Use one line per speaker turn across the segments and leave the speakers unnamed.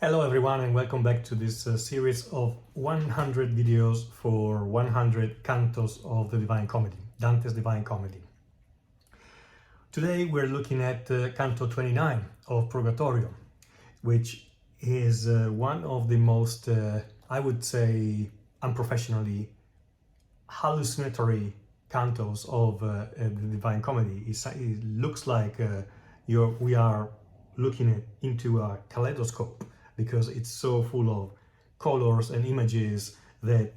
Hello everyone and welcome back to this series of 100 videos for 100 cantos of the Divine Comedy, Dante's Divine Comedy. Today we're looking at Canto 29 of Purgatorio, which is one of the most, I would say, unprofessionally hallucinatory cantos of the Divine Comedy. It looks like we are looking into a kaleidoscope, because it's so full of colors and images that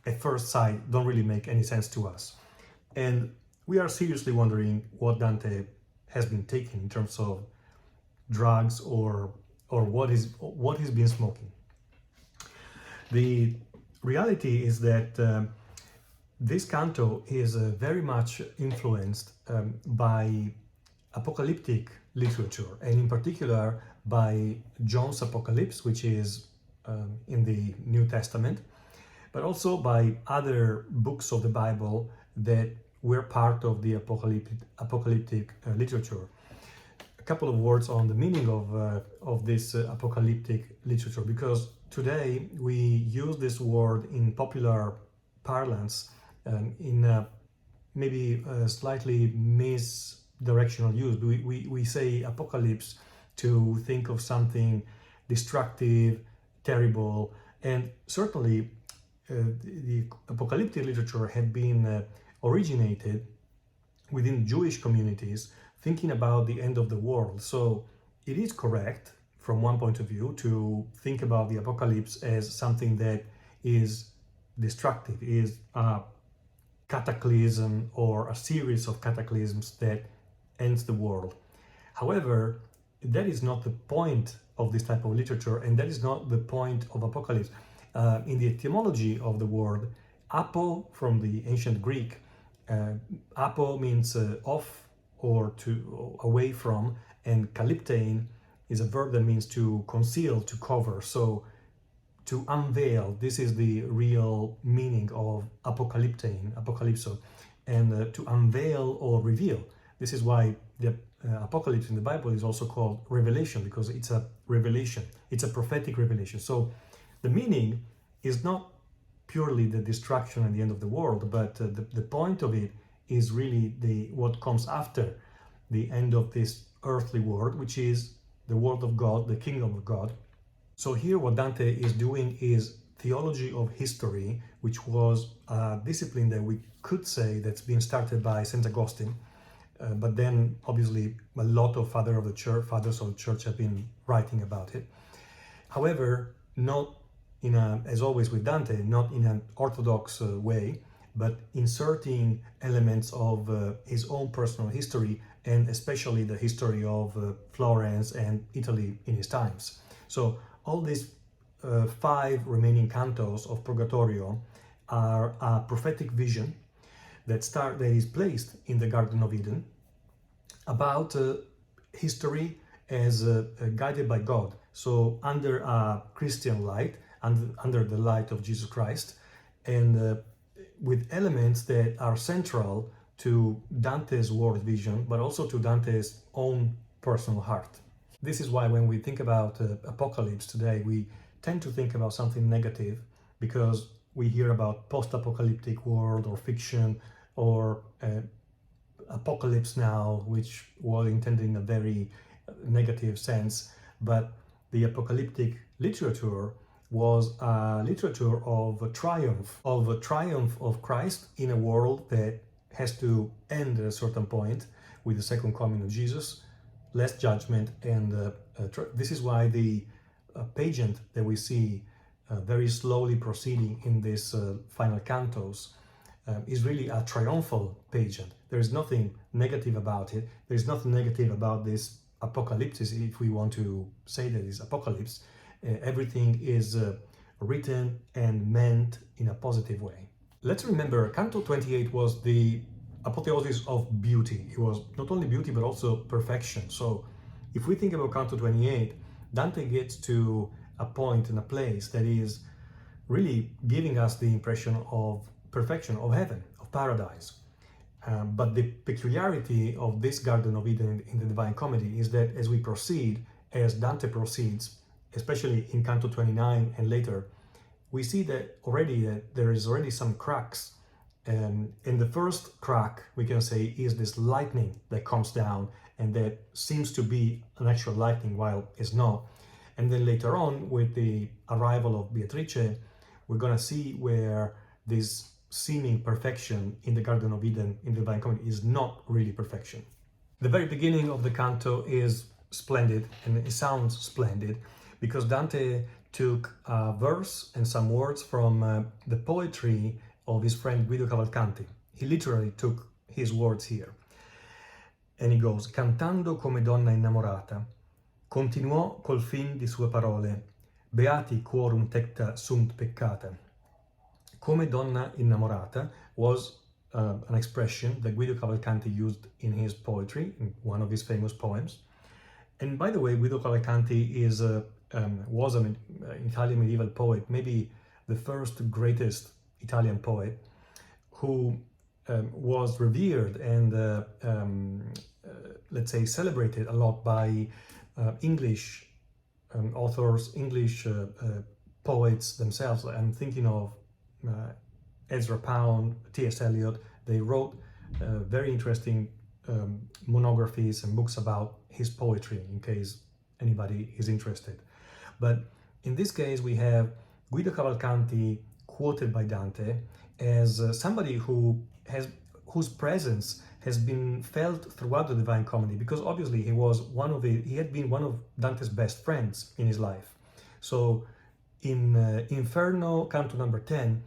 at first sight don't really make any sense to us. And we are seriously wondering what Dante has been taking in terms of drugs or what he's been smoking. The reality is that this canto is very much influenced by apocalyptic literature, and in particular by John's Apocalypse, which is in the New Testament, but also by other books of the Bible that were part of the apocalyptic literature. A couple of words on the meaning of this apocalyptic literature, because today we use this word in popular parlance in maybe a slightly misdirectional use. We say apocalypse to think of something destructive, terrible, and certainly the apocalyptic literature had been originated within Jewish communities, thinking about the end of the world. So it is correct from one point of view to think about the apocalypse as something that is destructive, is a cataclysm or a series of cataclysms that ends the world. However, that is not the point of this type of literature, and that is not the point of apocalypse. In the etymology of the word, apo, from the ancient Greek, apo means off or to away from, and kalyptein is a verb that means to conceal, to cover. So to unveil, this is the real meaning of apocalyptein, apocalypso, and to unveil or reveal. This is why the apocalypse in the Bible is also called revelation, because it's a revelation, it's a prophetic revelation. So the meaning is not purely the destruction and the end of the world, but the point of it is really what comes after the end of this earthly world, which is the world of God, the kingdom of God. So here what Dante is doing is theology of history, which was a discipline that we could say that's been started by St. Augustine. But then obviously a lot of fathers of the church have been writing about it. However, not in as always with Dante, not in an orthodox way, but inserting elements of his own personal history, and especially the history of Florence and Italy in his times. So all these 5 remaining cantos of Purgatorio are a prophetic vision that is placed in the Garden of Eden about history as guided by God. So under a Christian light, under the light of Jesus Christ, and with elements that are central to Dante's world vision, but also to Dante's own personal heart. This is why when we think about apocalypse today, we tend to think about something negative, because we hear about post-apocalyptic world or fiction, or apocalypse now, which was intended in a very negative sense. But the apocalyptic literature was a literature of a triumph of Christ in a world that has to end at a certain point with the second coming of Jesus, less judgment, and this is why the pageant that we see very slowly proceeding in this final cantos is really a triumphal pageant. There is nothing negative about it. There is nothing negative about this apocalypse, if we want to say that it's apocalypse. Everything is written and meant in a positive way. Let's remember, Canto 28 was the apotheosis of beauty. It was not only beauty, but also perfection. So if we think about Canto 28, Dante gets to a point and a place that is really giving us the impression of perfection, of heaven, of paradise. But the peculiarity of this Garden of Eden in the Divine Comedy is that as we proceed, as Dante proceeds, especially in Canto 29 and later, we see that there is already some cracks. And the first crack, we can say, is this lightning that comes down and that seems to be an actual lightning while it's not. And then later on, with the arrival of Beatrice, we're going to see where this seeming perfection in the Garden of Eden in the Divine Comedy is not really perfection. The very beginning of the canto is splendid, and it sounds splendid because Dante took a verse and some words from the poetry of his friend Guido Cavalcanti. He literally took his words here. And he goes, cantando come donna innamorata, continuò col fin di sue parole, beati quorum tecta sunt peccata. Come donna innamorata was an expression that Guido Cavalcanti used in his poetry, in one of his famous poems. And by the way, Guido Cavalcanti was an Italian medieval poet, maybe the first greatest Italian poet, who was revered and let's say celebrated a lot by English authors, English poets themselves. I'm thinking of Ezra Pound, T.S. Eliot. They wrote very interesting monographies and books about his poetry, in case anybody is interested. But in this case, we have Guido Cavalcanti quoted by Dante as somebody whose presence has been felt throughout the Divine Comedy, because obviously he had been one of Dante's best friends in his life. So in Inferno, Canto number 10,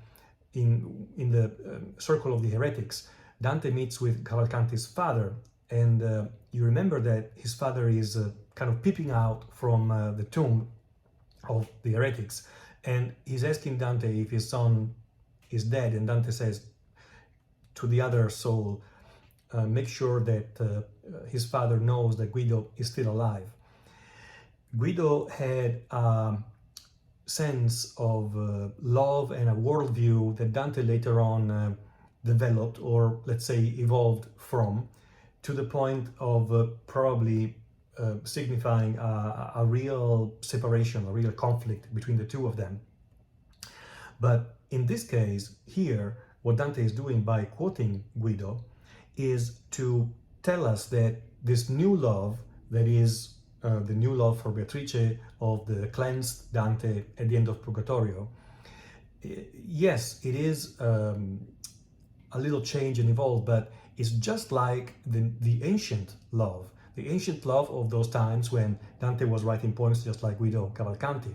in the Circle of the Heretics, Dante meets with Cavalcanti's father, and you remember that his father is kind of peeping out from the tomb of the heretics, and he's asking Dante if his son is dead, and Dante says to the other soul, make sure that his father knows that Guido is still alive. Guido had a sense of love and a worldview that Dante later on developed, or let's say evolved from, to the point of probably signifying a real separation, a real conflict between the two of them. But in this case, here, what Dante is doing by quoting Guido is to tell us that this new love, that is the new love for Beatrice of the cleansed Dante at the end of Purgatorio, yes, it is a little change and evolved, but it's just like the ancient love of those times when Dante was writing poems just like Guido Cavalcanti.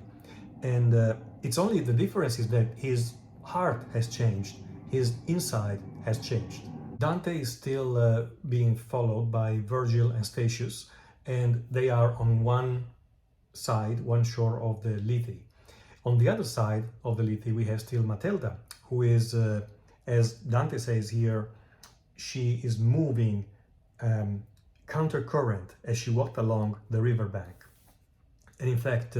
And it's only the difference is that his heart has changed, his inside has changed. Dante is still being followed by Virgil and Statius, and they are on one side, one shore of the Lethe. On the other side of the Lethe, we have still Matilda, who is, as Dante says here, she is moving counter-current as she walked along the riverbank. And in fact,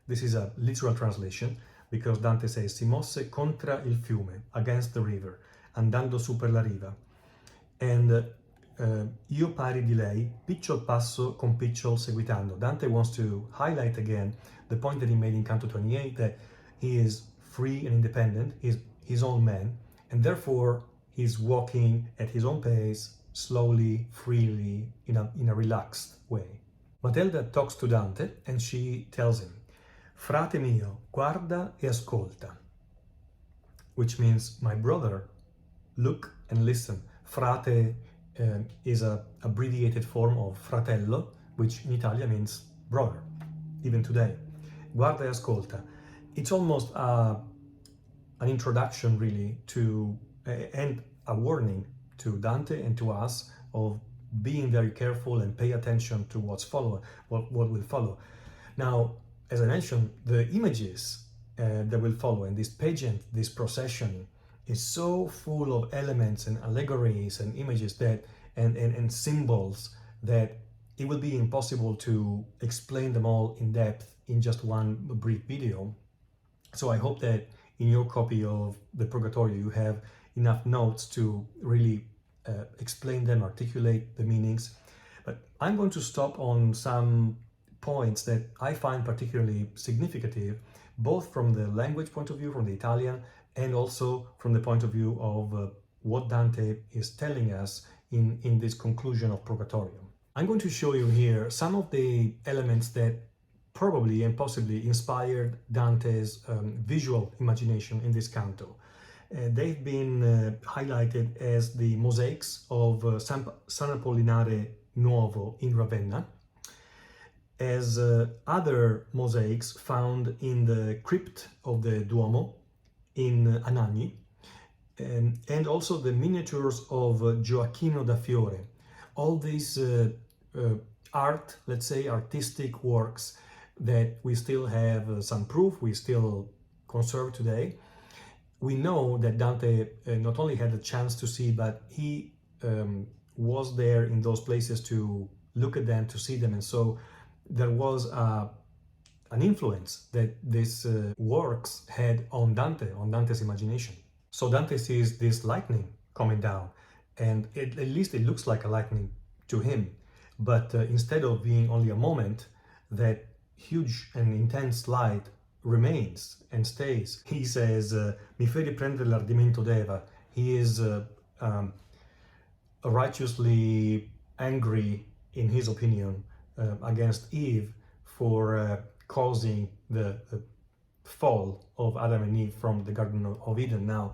this is a literal translation, because Dante says, si mosse contra il fiume, against the river, andando su per la riva. And io pari di lei, picciol passo con picciol seguitando. Dante wants to highlight again the point that he made in Canto 28, that he is free and independent, he's his own man, and therefore he's walking at his own pace, slowly, freely, in a relaxed way. Matilda talks to Dante and she tells him, frate mio, guarda e ascolta, which means, my brother, look and listen. Frate is an abbreviated form of fratello, which in Italian means brother, even today. Guarda e ascolta. It's almost an introduction, really, to and a warning to Dante and to us of being very careful and pay attention to what will follow. Now, as I mentioned, the images that will follow in this pageant, this procession, is so full of elements and allegories and images that and symbols that it will be impossible to explain them all in depth in just one brief video. So I hope that in your copy of the Purgatorio you have enough notes to really explain them, articulate the meanings. But I'm going to stop on some points that I find particularly significant, both from the language point of view, from the Italian, and also from the point of view of what Dante is telling us in this conclusion of Purgatorio. I'm going to show you here some of the elements that probably and possibly inspired Dante's visual imagination in this canto. They've been highlighted as the mosaics of San Apollinare Nuovo in Ravenna, as other mosaics found in the crypt of the Duomo in Anagni, and also the miniatures of Gioacchino da Fiore. All these art, let's say, artistic works that we still have some proof, we still conserve today. We know that Dante not only had a chance to see, but he was there in those places to look at them, to see them, and so there was an influence that these works had on Dante, on Dante's imagination. So Dante sees this lightning coming down, and at least it looks like a lightning to him, but instead of being only a moment, that huge and intense light remains and stays. He says, mi fai riprendere l'ardimento d'Eva. He is righteously angry, in his opinion, against Eve for causing the fall of Adam and Eve from the Garden of Eden. Now,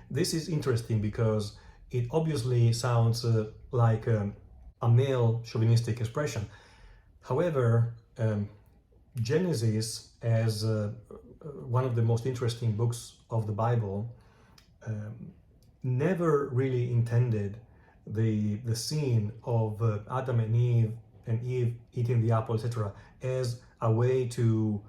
this is interesting because it obviously sounds like a male chauvinistic expression. However, Genesis, as one of the most interesting books of the Bible, never really intended the scene of Adam and Eve eating the apple, etc., as a way to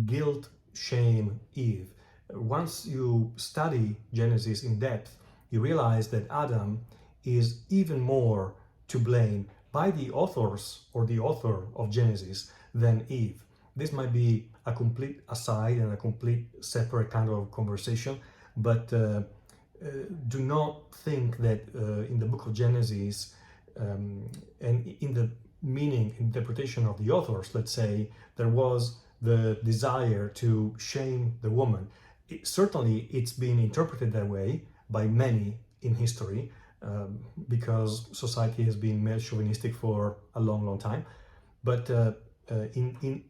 guilt, shame Eve. Once you study Genesis in depth, you realize that Adam is even more to blame by the authors or the author of Genesis than Eve. This might be a complete aside and a complete separate kind of conversation, but do not think that in the book of Genesis and in the meaning, interpretation of the authors, let's say, there was the desire to shame the woman. Certainly, it's been interpreted that way by many in history, because society has been male chauvinistic for a long, long time. But in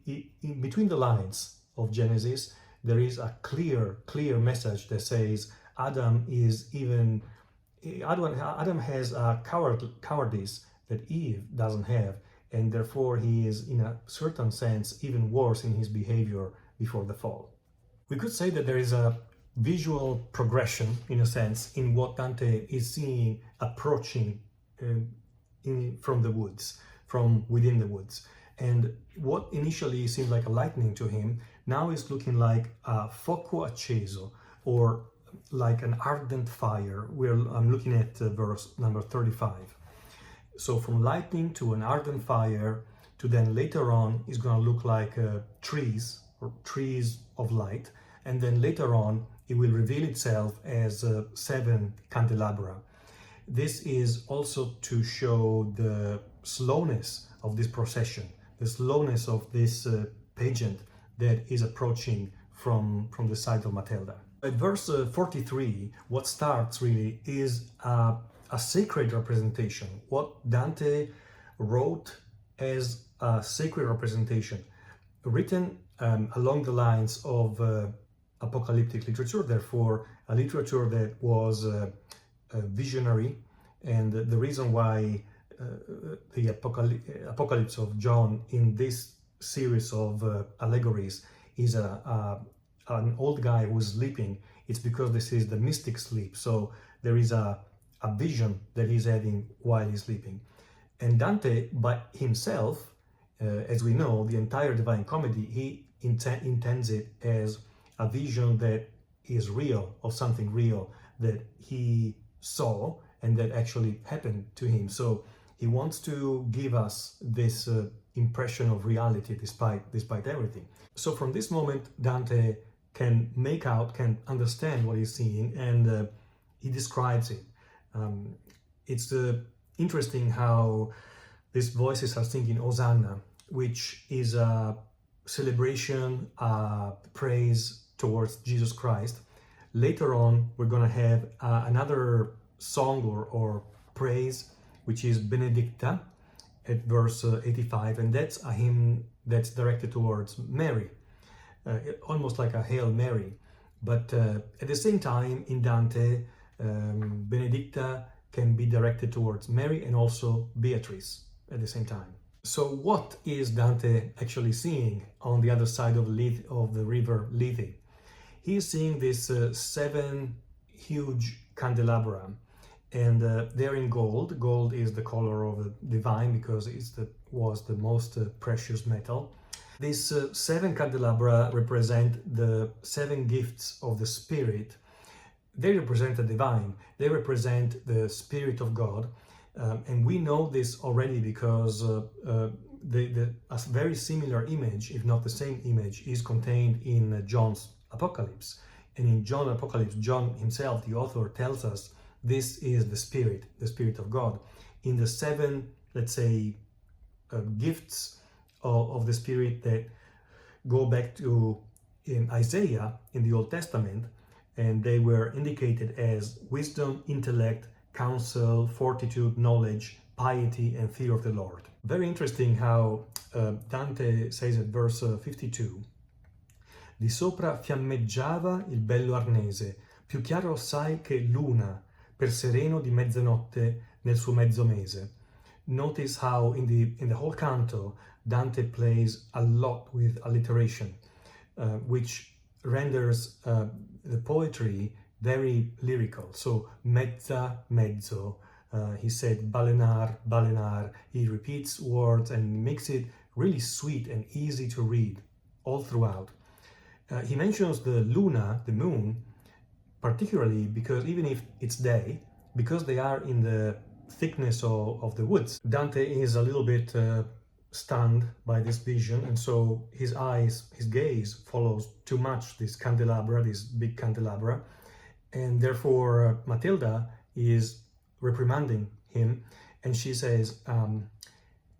between the lines of Genesis, there is a clear message that says Adam has a cowardice that Eve doesn't have, and therefore he is, in a certain sense, even worse in his behavior before the fall. We could say that there is a visual progression, in a sense, in what Dante is seeing approaching from the woods, from within the woods. And what initially seemed like a lightning to him now is looking like a fuoco acceso, or like an ardent fire. I'm looking at verse number 35. So from lightning to an ardent fire, to then later on is going to look like trees, or trees of light, and then later on it will reveal itself as 7 candelabra. This is also to show the slowness of this procession, the slowness of this pageant that is approaching from the side of Matelda. At verse 43, what starts really is a sacred representation, what Dante wrote as a sacred representation, written along the lines of apocalyptic literature, therefore a literature that was visionary. And the reason why the Apocalypse of John in this series of allegories is an old guy who is sleeping, it's because this is the mystic sleep. So there is a vision that he's having while he's sleeping. And Dante, by himself, as we know, the entire Divine Comedy, he intends it as a vision that is real, of something real that he saw and that actually happened to him. So he wants to give us this impression of reality despite everything. So from this moment, Dante can can understand what he's seeing, and he describes it. It's interesting how these voices are singing Hosanna. which is a celebration, praise towards Jesus Christ. Later on, we're going to have another song or praise, which is Benedicta at verse 85, and that's a hymn that's directed towards Mary, almost like a Hail Mary. But at the same time, in Dante, Benedicta can be directed towards Mary and also Beatrice at the same time. So what is Dante actually seeing on the other side of the river Lethe? He is seeing these 7 huge candelabra, and they're in gold. Gold is the color of the divine because was the most precious metal. These 7 candelabra represent the 7 gifts of the Spirit. They represent the divine. They represent the Spirit of God. And we know this already because a very similar image, if not the same image, is contained in John's Apocalypse. And in John's Apocalypse, John himself, the author, tells us this is the Spirit of God. In the 7, let's say, gifts of the Spirit that go back to in Isaiah in the Old Testament, and they were indicated as wisdom, intellect, counsel, fortitude, knowledge, piety, and fear of the Lord. Very interesting how Dante says at verse 52, di sopra fiammeggiava il bello arnese, più chiaro assai che luna, per sereno di mezzanotte nel suo mezzo mese. Notice how in the whole canto, Dante plays a lot with alliteration, which renders the poetry very lyrical. So mezza, mezzo, he said balenar, balenar. He repeats words and makes it really sweet and easy to read all throughout. He mentions the luna, the moon, particularly because even if it's day, because they are in the thickness of the woods, Dante is a little bit stunned by this vision, and so his gaze follows too much this candelabra, this big candelabra, and therefore Matilda is reprimanding him, and she says,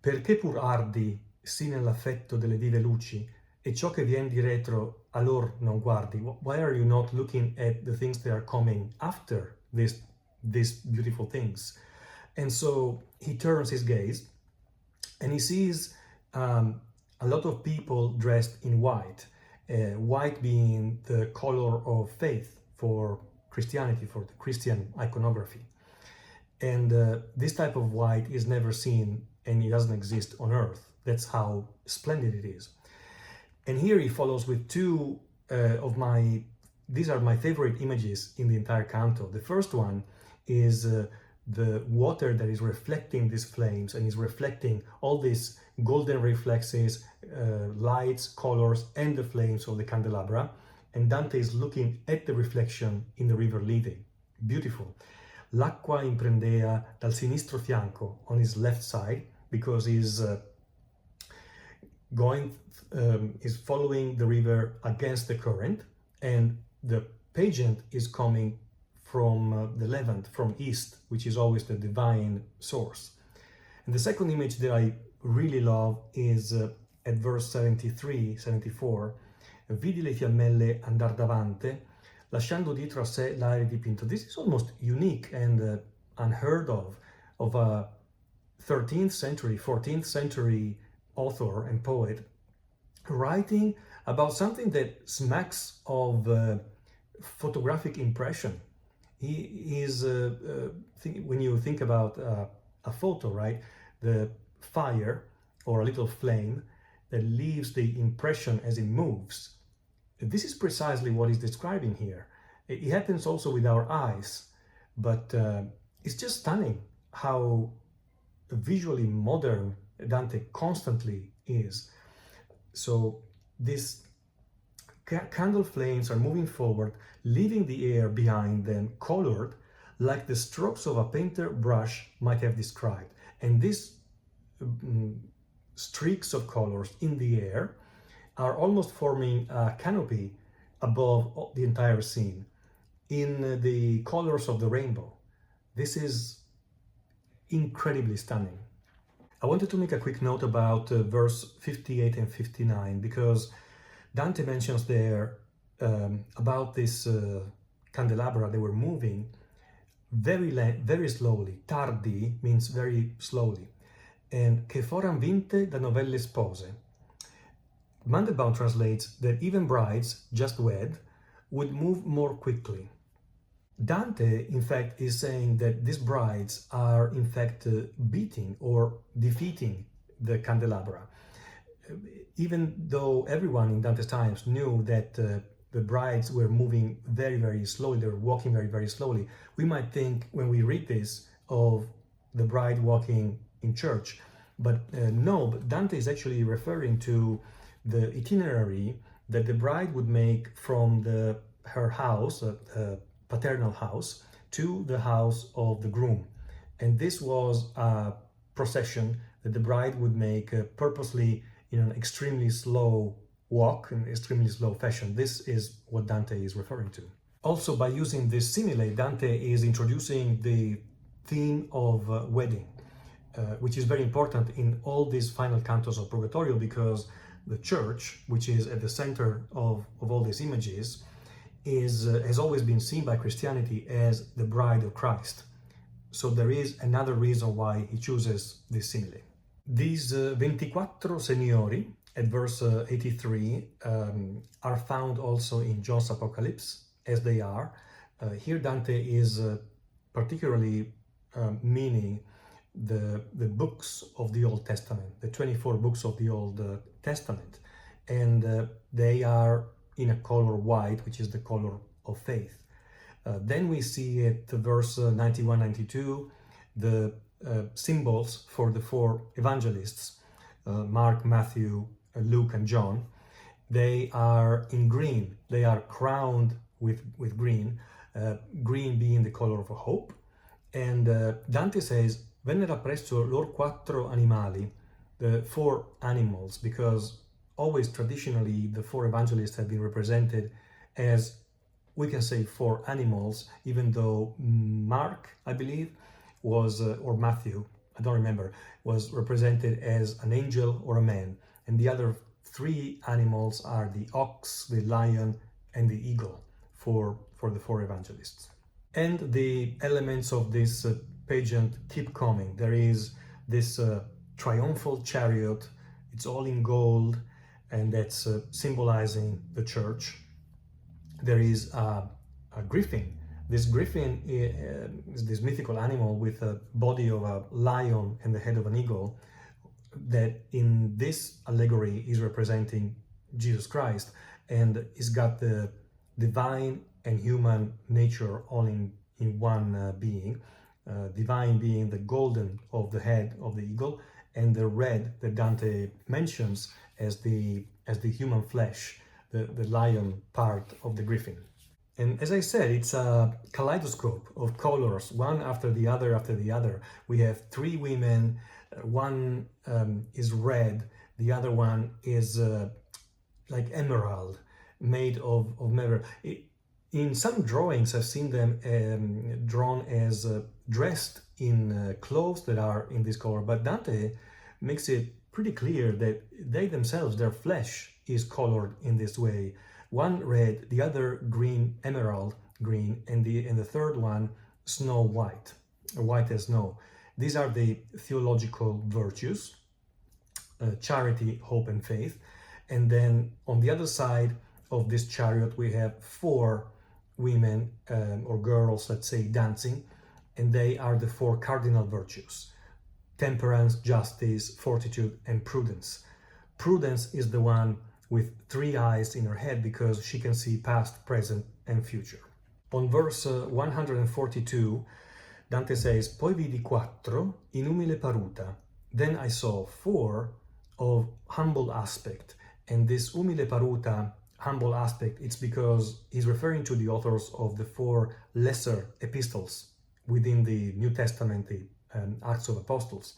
perché pur ardi sì nell'affetto delle vive luci, e ciò che vien di retro allor non guardi? Why are you not looking at the things that are coming after these beautiful things? And so he turns his gaze and he sees a lot of people dressed in white, white being the color of faith for Christianity, for the Christian iconography. And this type of white is never seen, and it doesn't exist on earth. That's how splendid it is. And here he follows with two these are my favorite images in the entire canto. The first one is the water that is reflecting these flames and is reflecting all these golden reflexes, lights, colors, and the flames of the candelabra. And Dante is looking at the reflection in the river Lethe. Beautiful. L'acqua imprendea dal sinistro fianco, on his left side, because he's is following the river against the current, and the pageant is coming from the Levant, from east, which is always the divine source. And the second image that I really love is at verse 74, vidi le fiammelle andar davante, lasciando dietro a sé l'aria dipinto. This is almost unique and unheard of a 13th century, 14th century author and poet writing about something that smacks of photographic impression. He is, when you think about a photo, right, the fire or a little flame that leaves the impression as it moves. This is precisely what he's describing here. It happens also with our eyes, but it's just stunning how visually modern Dante constantly is. So these candle flames are moving forward, leaving the air behind them colored like the strokes of a painter brush might have described. And these streaks of colors in the air are almost forming a canopy above the entire scene in the colors of the rainbow. This is incredibly stunning. I wanted to make a quick note about verse 58 and 59, because Dante mentions there about this candelabra. They were moving very slowly. Tardi means very slowly. And che foran vinte da novelle spose. Mandelbaum translates that even brides, just wed, would move more quickly. Dante, in fact, is saying that these brides are, in fact, beating or defeating the candelabra. Even though everyone in Dante's times knew that the brides were moving very slowly, they were walking very slowly, we might think, when we read this, of the bride walking in church. But no, but Dante is actually referring to the itinerary that the bride would make from her house, paternal house, to the house of the groom. And this was a procession that the bride would make purposely in an extremely slow walk, in extremely slow fashion. This is what Dante is referring to. Also, by using this simile, Dante is introducing the theme of wedding, which is very important in all these final cantos of Purgatorio, because the church, which is at the center of all these images, has always been seen by Christianity as the bride of Christ. So there is another reason why he chooses this simile. These 24 Signori at verse 83 are found also in John's Apocalypse, as they are. Here Dante is particularly meaning the books of the Old Testament, the 24 books of the Old Testament, and they are in a color white, which is the color of faith. Then we see at verse 91-92 the symbols for the four evangelists, Mark, Matthew, Luke, and John. They are in green. They are crowned with green, green being the color of hope. And Dante says, vennero presso lor quattro animali, the four animals, because always traditionally the four evangelists have been represented as, we can say, four animals, even though Mark, I believe, was, or Matthew, I don't remember, was represented as an angel or a man. And the other three animals are the ox, the lion, and the eagle for the four evangelists. And the elements of this pageant keep coming. There is this triumphal chariot. It's all in gold, and that's symbolizing the church. There is a griffin. This griffin is this mythical animal with a body of a lion and the head of an eagle, that in this allegory is representing Jesus Christ, and he's got the divine and human nature all in one being. Divine being the golden of the head of the eagle, and the red that Dante mentions as the human flesh, the lion part of the griffin. And as I said, it's a kaleidoscope of colors, one after the other after the other. We have three women, one is red, the other one is like emerald, made of mirror. In some drawings, I've seen them drawn as dressed in clothes that are in this color, but Dante makes it pretty clear that they themselves, their flesh, is colored in this way. One red, the other green, emerald green, and the third one snow white, white as snow. These are the theological virtues, charity, hope, and faith. And then on the other side of this chariot, we have four women or girls, let's say, dancing, and they are the four cardinal virtues: temperance, justice, fortitude, and prudence. Prudence is the one with three eyes in her head, because she can see past, present, and future. On verse 142, Dante says, Poi vidi quattro in umile paruta. Then I saw four of humble aspect. And this umile paruta, humble aspect, it's because he's referring to the authors of the four lesser epistles within the New Testament, the Acts of Apostles.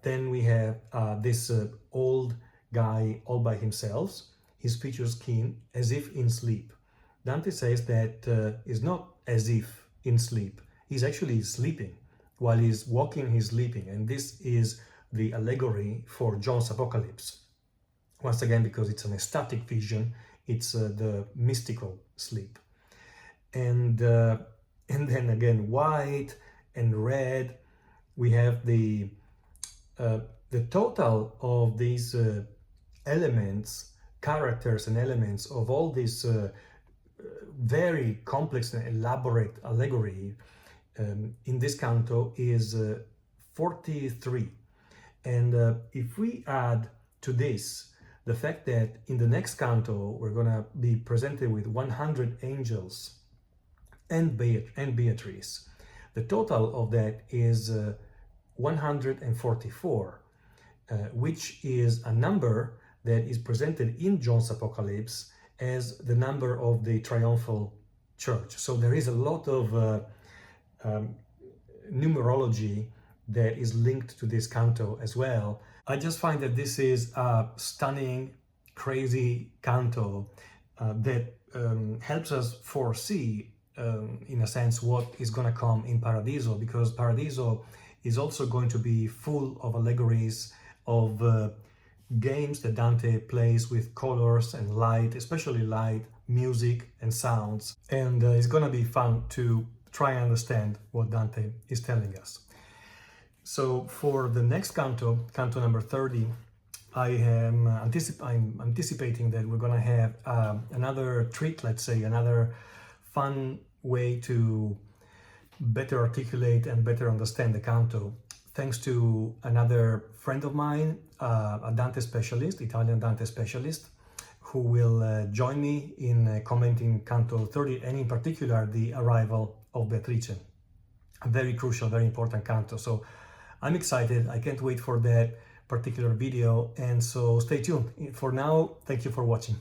Then we have this old guy all by himself, his features keen, as if in sleep. Dante says that is not as if in sleep. He's actually sleeping. While he's walking, he's sleeping. And this is the allegory for John's Apocalypse. Once again, because it's an ecstatic vision, it's the mystical sleep. And then again, white and red, we have the total of these elements, characters and elements of all these very complex and elaborate allegory in this canto is 43. And if we add to this the fact that in the next canto we're going to be presented with 100 angels and Beatrice, the total of that is 144, which is a number that is presented in John's Apocalypse as the number of the triumphal church. So there is a lot of numerology that is linked to this canto as well. I just find that this is a stunning, crazy canto that helps us foresee, in a sense, what is going to come in Paradiso, because Paradiso is also going to be full of allegories, of games that Dante plays with colors and light, especially light, music and sounds. And it's going to be fun to try and understand what Dante is telling us. So for the next canto, canto number 30, I'm anticipating that we're going to have another treat, let's say, another fun way to better articulate and better understand the canto, thanks to another friend of mine, a Dante specialist, Italian Dante specialist, who will join me in commenting canto 30, and in particular the arrival of Beatrice. A very crucial, very important canto. So I'm excited. I can't wait for that particular video, and so stay tuned. For now, thank you for watching.